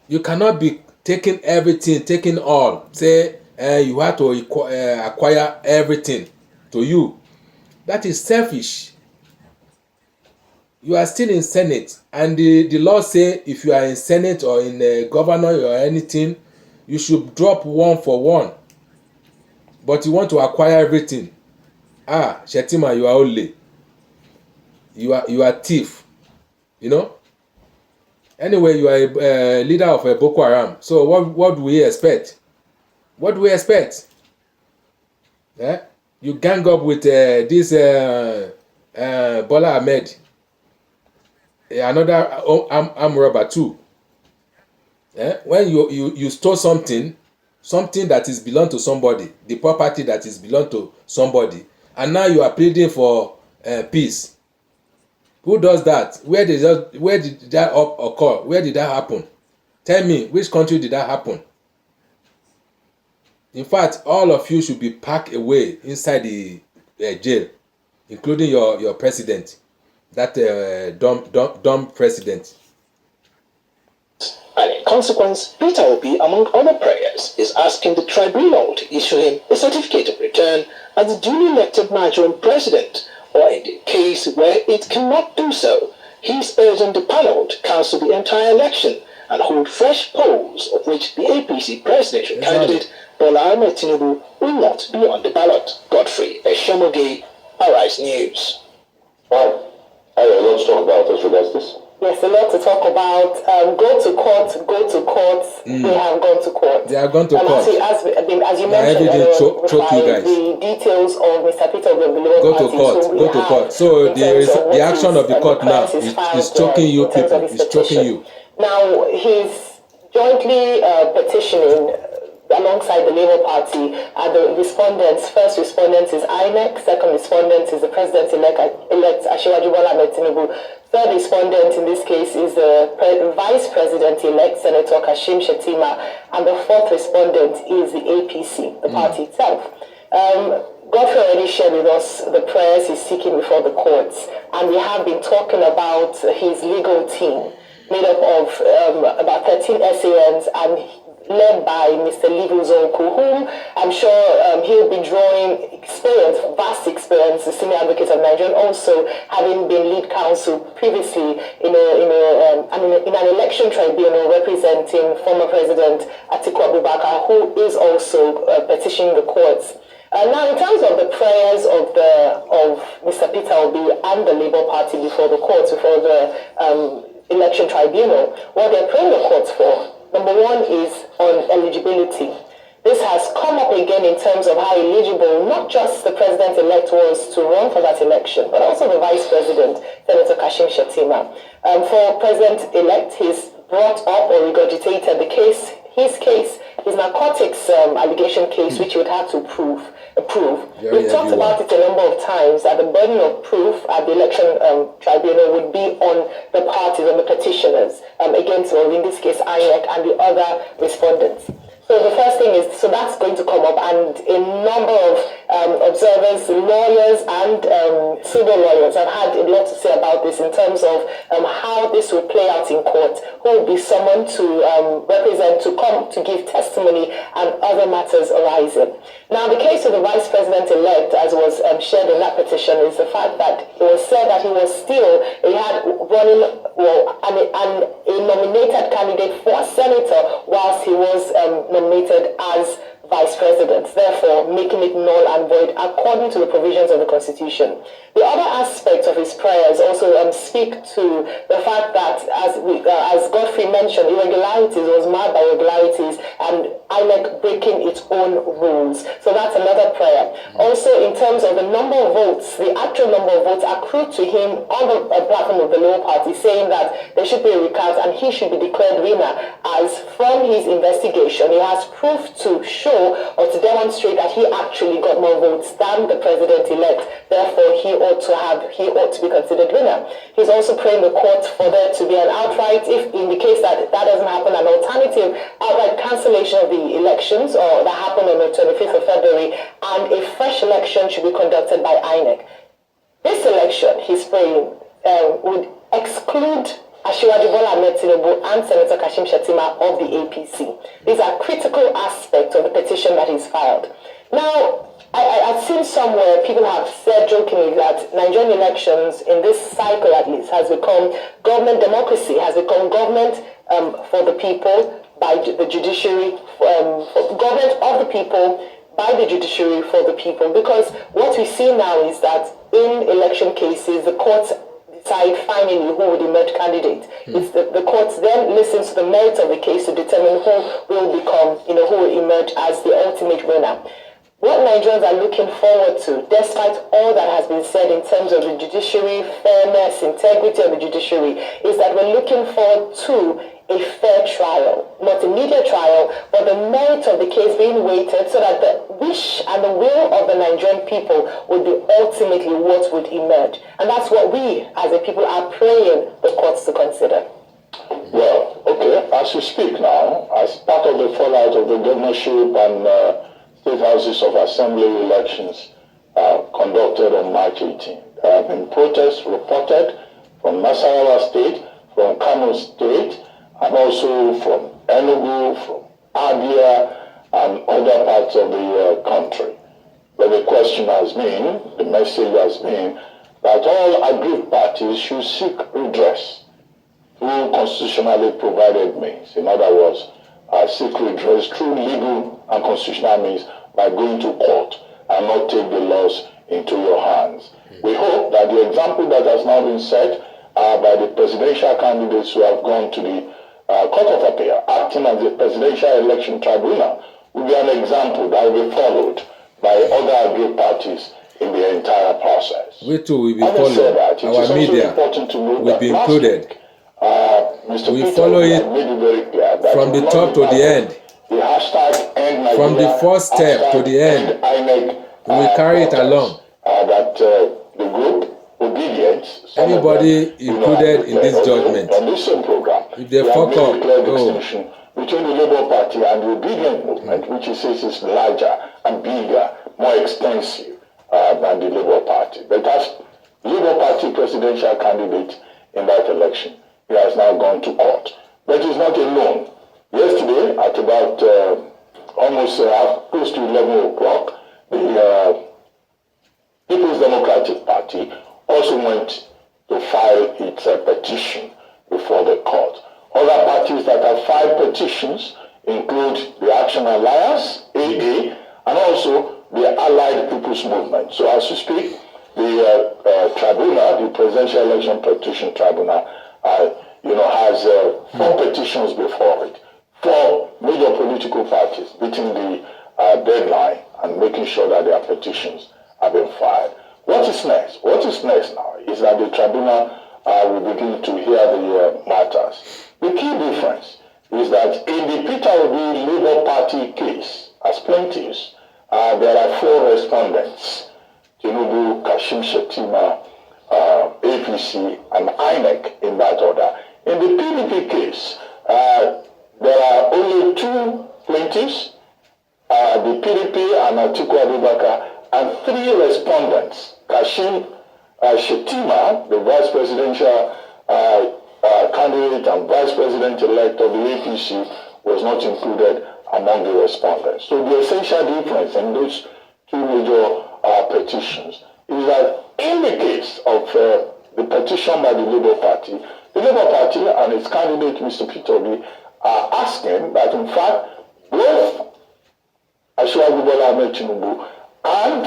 You cannot be taking everything, taking all. Say you have to acquire everything to you. That is selfish. You are still in Senate, and the law say if you are in Senate or in a governor or anything, you should drop one for one. But you want to acquire everything. Shettima, you are only. You are thief. Anyway, you are a leader of a Boko Haram. So what do we expect? What do we expect? You gang up with this Bola Ahmed, another armed robber too. When you stole something that is belong to somebody, the property that is belong to somebody, and now you are pleading for peace. Who does that? Where did that occur? Where did that happen? Tell me, which country did that happen? In fact, all of you should be packed away inside the jail, including your president, that dumb president. And in consequence, Peter Obi, among other prayers, is asking the tribunal to issue him a certificate of return as the duly elected Nigerian president, or in the case where it cannot do so, he is urging the panel to cancel the entire election and hold fresh polls, of which the APC presidential candidate Bola Ahmed Tinubu will not be on the ballot. Godfrey Eshomoge, Arise News. Well, let's talk about as regards this. Yes, a lot to talk about. Go to court. They have gone to court. They have gone to court. As you mentioned, the details of Mr. Peter of the Labour Party. Go to court. So the action of the court now is choking you people. It's choking you. Now, he's jointly petitioning alongside the Labour Party, the respondents. First respondent is Inec. Second respondent is the President-elect Asiwaju Bola Ahmed Tinubu. Third respondent in this case is the Vice President-elect Senator Kashim Shettima, and the fourth respondent is the APC, the party itself. Godfrey already shared with us the prayers he's seeking before the courts, and we have been talking about his legal team, made up of about 13 SANs and led by Mr. Livu Zonku, whom I'm sure he'll be drawing vast experience, the senior advocate of Nigeria, and also having been lead counsel previously in an election tribunal representing former President Atiku Abubakar, who is also petitioning the courts. Now, in terms of the prayers of Mr. Peter Obi and the Labour Party before the courts, before the election tribunal, what they're praying the courts for, number one is on eligibility. This has come up again in terms of how eligible not just the president-elect was to run for that election, but also the vice president, Senator Kashim Shettima. For president-elect, he's brought up or regurgitated his case, his narcotics allegation case, which he would have to prove. We've talked about it a number of times, that the burden of proof at the election tribunal would be on the parties, on the petitioners, against, or in this case, Inec and the other respondents. So the first thing is, so that's going to come up, and a number of observers, lawyers, and civil lawyers have had a lot to say about this in terms of how this will play out in court, who will be summoned to represent, to come to give testimony, and other matters arising. Now, the case of the Vice President-elect, as was shared in that petition, is the fact that it was said that he had running, a nominated candidate for senator whilst he was nominated as Vice President, therefore making it null and void according to the provisions of the Constitution. The other aspect of his prayers also speak to the fact that, as Godfrey mentioned, irregularities was marred by irregularities and Inec breaking its own rules. So that's another prayer. Also, in terms of the number of votes, the actual number of votes accrued to him on the platform of the Labour Party, saying that there should be a recount and he should be declared winner, as from his investigation, he has proof to show or to demonstrate that he actually got more votes than the president-elect. Therefore, he ought to be considered winner. He's also praying the court for there to be an outright, if in the case that doesn't happen, an alternative outright cancellation of the elections, or that happened on the 25th of February, and a fresh election should be conducted by Inec. This election, he's praying, would exclude Asiwaju Bola Ahmed Tinubu and Senator Kashim Shettima of the APC. These are critical aspects of the petition that he's filed. Now, I've seen somewhere people have said jokingly that Nigerian elections, in this cycle at least, has become government democracy, has become government for the people by the judiciary, government of the people by the judiciary for the people. Because what we see now is that in election cases, the courts decide finally who would emerge candidate. It's the courts then listens to the merits of the case to determine who will become, who will emerge as the ultimate winner. What Nigerians are looking forward to, despite all that has been said in terms of the judiciary, fairness, integrity of the judiciary, is that we're looking forward to a fair trial, not a media trial, but the merit of the case being weighted so that the wish and the will of the Nigerian people would be ultimately what would emerge. And that's what we, as a people, are praying the courts to consider. Well, okay, as you speak now, as part of the fallout of the governorship and state houses of assembly elections conducted on March 18, there have been protests reported from Nasarawa State, from Kano State, and also from Enugu, from Abia, and other parts of the country. But the question has been, the message has been, that all aggrieved parties should seek redress through constitutionally provided means. In other words, seek redress through legal and constitutional means by going to court and not take the laws into your hands. We hope that the example that has now been set by the presidential candidates who have gone to the Court of Appeal, acting as the Presidential Election Tribunal, will be an example that will be followed by other aggrieved parties in the entire process. We too will be followed. Our media will be included. We follow it from the top to the end. From the first step to the end. We will carry it along. That the group Obedience, everybody included in this judgment. On this same program, if they fuck up, distinction between the Labour Party and the Obedient movement, which he says is larger and bigger, more extensive than the Labour Party. But as Labour Party presidential candidate in that election, he has now gone to court. But he's not alone. Yesterday, at about almost close to 11 o'clock, the People's Democratic Party also went to file its petition before the court. Other parties that have filed petitions include the Action Alliance, AA, and also the Allied People's Movement. So as we speak, the tribunal, the Presidential Election Petition Tribunal, has 4 petitions before it. 4 major political parties beating the deadline and making sure that their petitions have been filed. What is next? What is next now is that the tribunal will begin to hear the matters. The key difference is that in the Peter Obi Labour Party case, as plaintiffs, there are 4 respondents: Tinubu, Kashim Shettima, APC, and Inec in that order. In the PDP case, there are only 2 plaintiffs, the PDP and Atiku Abubakar, and 3 respondents. Kashim Shettima, the vice presidential candidate and vice president-elect of the APC, was not included among the respondents. So the essential difference in those 2 major petitions is that in the case of the petition by the Labour Party and its candidate, Mr. Peter Obi, are asking that in fact both Asiwaju Bola Ahmed Tinubu and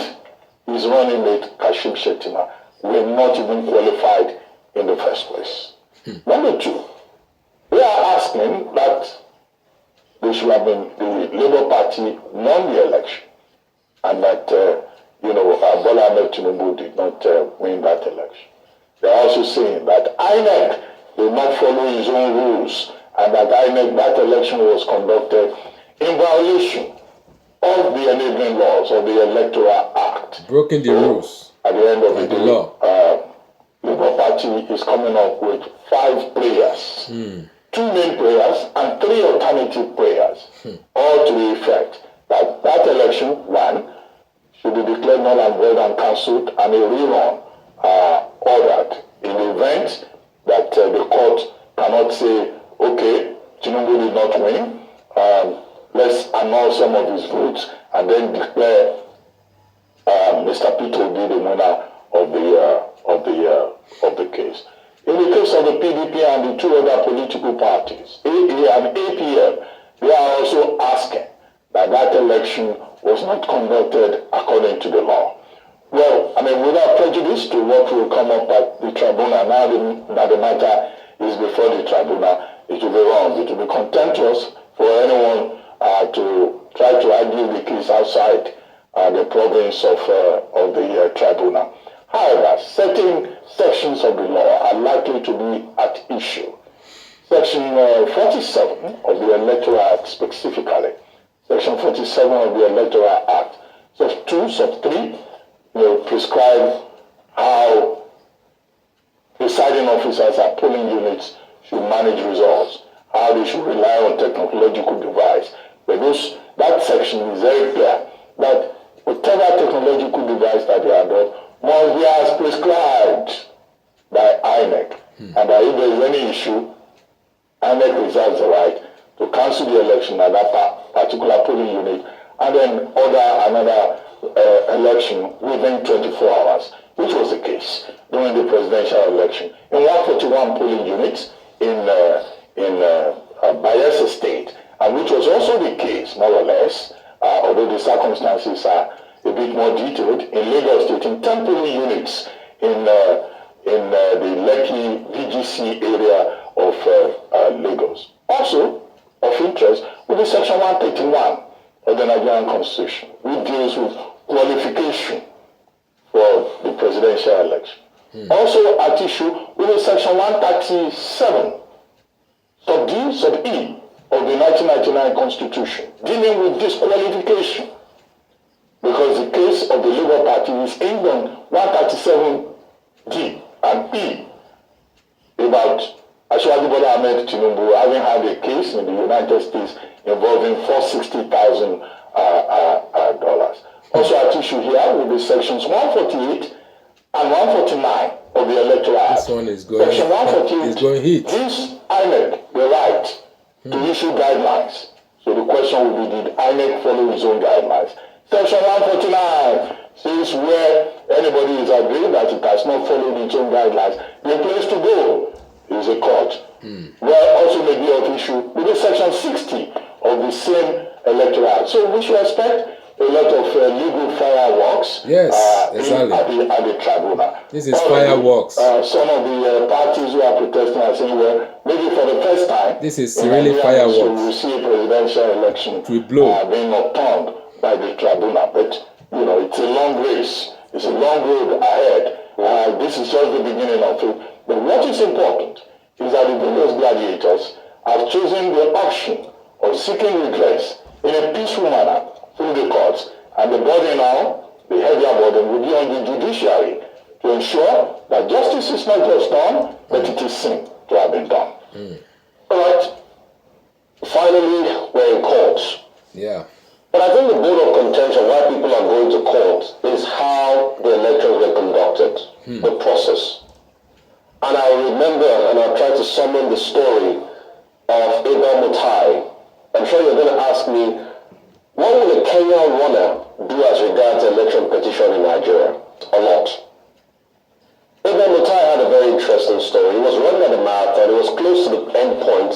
his running mate Kashim Shettima were not even qualified in the first place. Number 2, they are asking that they should have been, the Labour Party won the election, and that Bola Ahmed Tinubu did not win that election. They are also saying that Inec did not follow his own rules, and that that election was conducted in violation of the enabling laws of the Electoral Act. Broken the rules. At the end of the day, law. Labour Party is coming up with 5 prayers. 2 main prayers and 3 alternative prayers, all to the effect that that election, 1, should be declared null and void and cancelled, and a rerun ordered in the event that the court cannot say, okay, Tinubu did not win, let's annul some of his votes and then declare Mr. Peter Obi the winner of the case. In the case of the PDP and the 2 other political parties, AA and APM, they are also asking that that election was not conducted according to the law. Well, without prejudice to what will come up at the tribunal, now that the matter is before the tribunal, it will be wrong. It will be contemptuous for anyone to try to argue the case outside the province of the tribunal. However, certain sections of the law are likely to be at issue. Section 47 of the Electoral Act specifically, Section 47 of the Electoral Act, Sub 2, Sub 3, will prescribe how presiding officers at polling units should manage results, how they should rely on technological device. But that section is very clear that whatever technological device that they adopt must be as prescribed by Inec. And that if there is any issue, Inec reserves the right to cancel the election at that particular polling unit and then order another election within 24 hours, which was the case during the presidential election. In 141 polling units in Bayelsa State, and which was also the case, more or less, although the circumstances are a bit more detailed, in Lagos State, in 10 polling units in the Lekki VGC area of Lagos. Also, of interest, with the Section 131 of the Nigerian Constitution, which deals with qualification for the presidential election. Also at issue with the Section 137, Sub D, Sub E of the 1999 Constitution, dealing with disqualification. Because the case of the Labour Party is aimed on 137D and E about Asiwaju Bola Ahmed Tinubu having had a case in the United States involving $460,000. Also at issue here will be sections 148 and 149 of the Electoral Act. This one is going, Section 148 is going hit. gives INEC the right to issue guidelines. So the question will be, did INEC follow its own guidelines? Section 149 says where anybody is agreed that it has not followed its own guidelines, the place to go is a court. Where also may be of issue with the Section 60 of the same Electoral Act. So we should expect a lot of legal fireworks exactly. at the tribunal. This is fireworks. Some of the parties who are protesting are saying, well, maybe for the first time, this is really fireworks. So we'll see a presidential election being upturned by the tribunal. But, it's a long race. It's a long road ahead. This is just the beginning of it. But what is important is that the various gladiators have chosen the option of seeking redress in a peaceful manner through the courts, and the burden now, the heavier burden, will be on the judiciary to ensure that justice is not just done, but it is seen to have been done. All right. Finally, we're in court. Yeah. But I think the bone of contention why people are going to court is how the elections were conducted, the process. And I remember, and I'll try to summon the story of Abel Mutai. I'm sure you're going to ask me, what will a Kenyan runner do as regards election petition in Nigeria? A lot. Abel Mutai had a very interesting story. He was running at a marathon. He was close to the end point,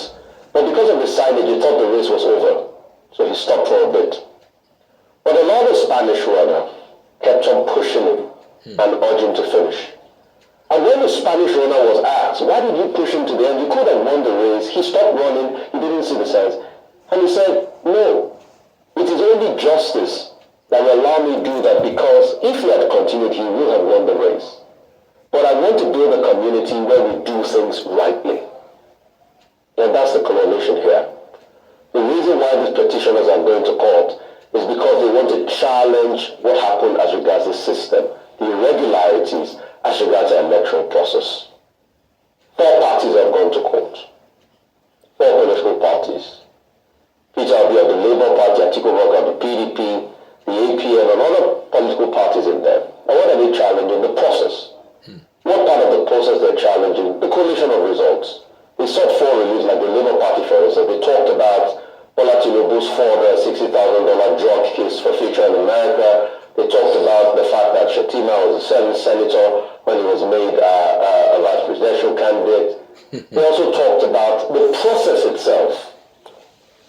but because of the signage, he thought the race was over. So he stopped for a bit. But another Spanish runner kept on pushing him and urging him to finish. And when the Spanish runner was asked, why did you push him to the end? You could have won the race. He stopped running. He didn't see the signs. And he said, no, it is only justice that will allow me to do that, because if he had continued, he would have won the race. But I want to build a community where we do things rightly. And that's the correlation here. The reason why these petitioners are going to court is because they want to challenge what happened as regards the system, the irregularities as regards the electoral process. 4 parties have gone to court. 4 political parties. Peter Obi of the Labour Party, Atiku Abubakar of the PDP, the APM, and other political parties in there. And what are they challenging? The process. What part of the process they're challenging? The coalition of results. They sought 4 release, like the Labour Party, for instance. They talked about Tinubu's $460,000 drug case for future in America. They talked about the fact that Shatima was a senator when he was made a vice presidential candidate. They also talked about the process itself,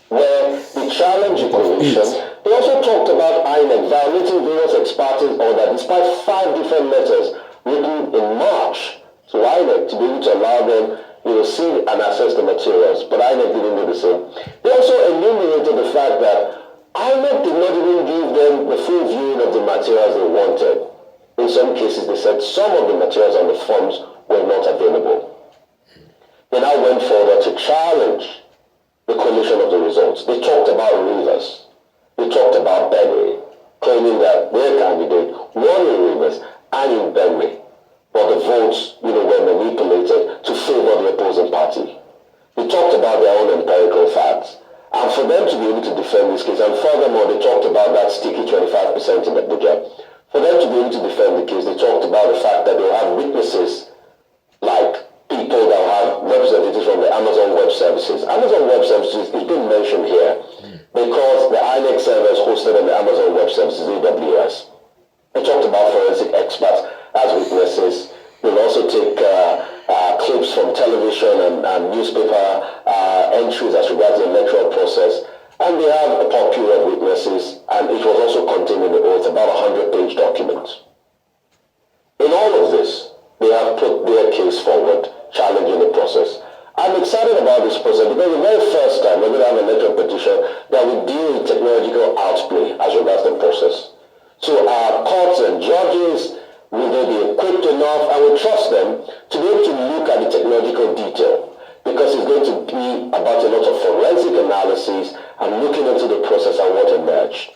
where they challenged the coalition. They also talked about Inec violating various ex parte order, despite 5 different letters written in March to Inec to be able to allow them see and access the materials, but INEC didn't do the same. They also enumerated the fact that INEC did not even give them the full viewing of the materials they wanted. In some cases, they said some of the materials and the forms were not available. They now went further to challenge the coalition of the results. They talked about Rivers. They talked about Benue, claiming that their candidate won in Rivers and in Benue, but the votes, were manipulated to favor the opposing party. They talked about their own empirical facts. And for them to be able to defend this case, and furthermore, they talked about that sticky 25% in Abuja. For them to be able to defend the case, they talked about the fact that they'll have witnesses like people that will have representatives from the Amazon Web Services. Amazon Web Services is being mentioned here because the INEC servers hosted on the Amazon Web Services, AWS. They talked about forensic experts as witnesses. They'll also take clips from television and newspaper entries as regards the electoral process. And they have a pool of witnesses, and it was also contained in the oath, about a 100-page document. In all of this, they have put their case forward, challenging the process. I'm excited about this process because the very first time we're going to have an electoral petition that will deal with technological outplay as regards the process. So our courts and judges, will they be equipped enough? I will trust them to be able to look at the technological detail, because it's going to be about a lot of forensic analysis and looking into the process and what emerged.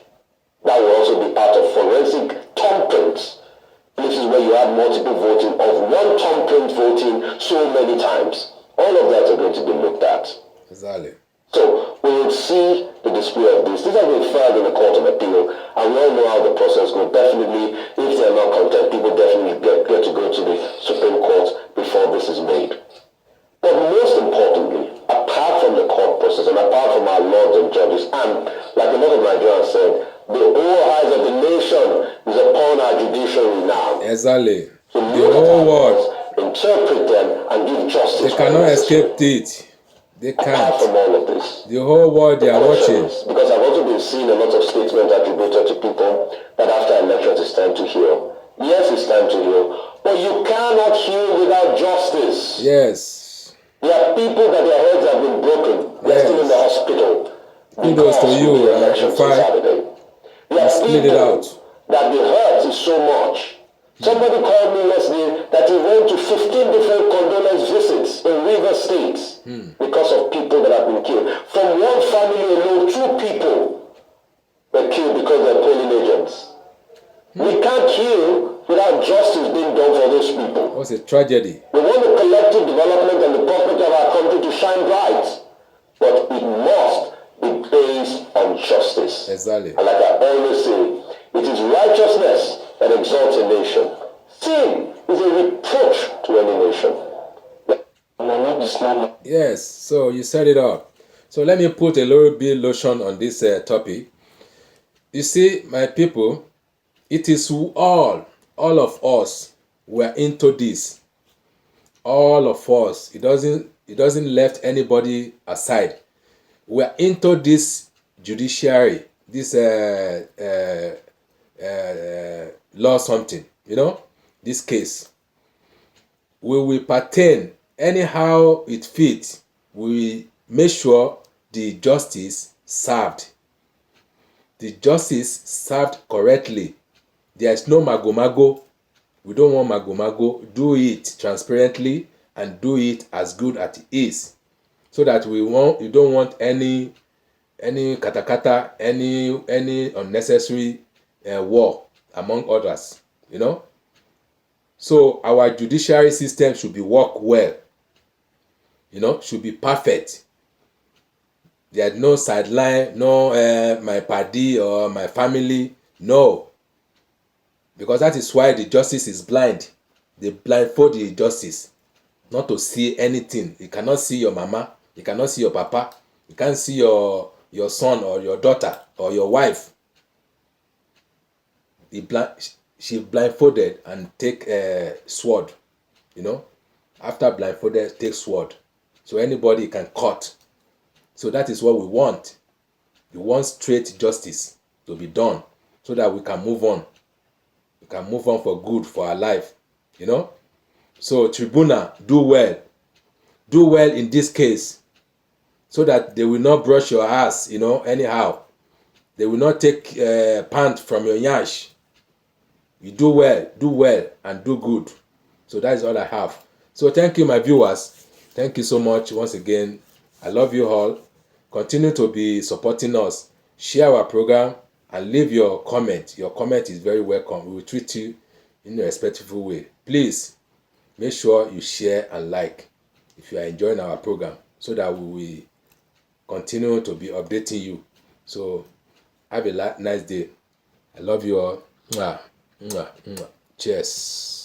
That will also be part of forensic thumbprints, places where you have multiple voting of one thumbprint voting so many times. All of that are going to be looked at. Exactly. So we will see the display of this. These have been filed in the Court of Appeal, and we all know how the process goes. Definitely, if they are not content, people definitely get to go to the Supreme Court before this is made. But most importantly, apart from the court process and apart from our lords and judges, and like a lot of Nigerians said, the whole eyes of the nation is upon our judiciary now. Exactly. So the whole world, interpret them and give justice. They cannot escape it. They can't. Apart from all of this, the whole world, they are watching. Because I've also been seeing a lot of statements attributed to people that after elections it's time to heal. Yes, it's time to heal, but you cannot heal without justice. Yes. There are people that their heads have been broken. They're still in the hospital. Kudos to you, Saturday. There are people that the hurt is so much. Somebody called me yesterday that he went to 15 different condolence visits in River States because of people that have been killed. From one family alone, 2 people were killed because they're polling agents. We can't heal without justice being done for those people. What's a tragedy? We want the collective development and the prosperity of our country to shine bright, but it must be based on justice. Exactly. And like I always say, it is righteousness that exalts a nation. Sin is a reproach to any nation. Yes, so you set it up. So let me put a little bit lotion on this topic. You see, my people, it is all of us were into this. All of us. It doesn't left anybody aside. We're into this judiciary, this law something, this case. We will pertain anyhow it fits. We make sure the justice served. The justice served correctly. There is no mago-mago. We don't want mago-mago. Do it transparently and do it as good as it is. So that you don't want any katakata, any unnecessary war among others, So our judiciary system should be work well, should be perfect. There's no sideline, no my party or my family, no. Because that is why the justice is blind. They blindfold the justice not to see anything. You cannot see your mama, you cannot see your papa, you can't see your son or your daughter or your wife. She blindfolded and take a sword, After blindfolded, take sword. So anybody can cut. So that is what we want. We want straight justice to be done so that we can move on. We can move on for good for our life, So tribunal, do well. Do well in this case so that they will not brush your ass, anyhow. They will not take pant from your yash. You do well, and do good. So that is all I have. So thank you, my viewers. Thank you so much once again. I love you all. Continue to be supporting us. Share our program and leave your comment. Your comment is very welcome. We will treat you in a respectful way. Please make sure you share and like if you are enjoying our program so that we will continue to be updating you. So have a nice day. I love you all. Mwah, mwah, mwah. Cheers.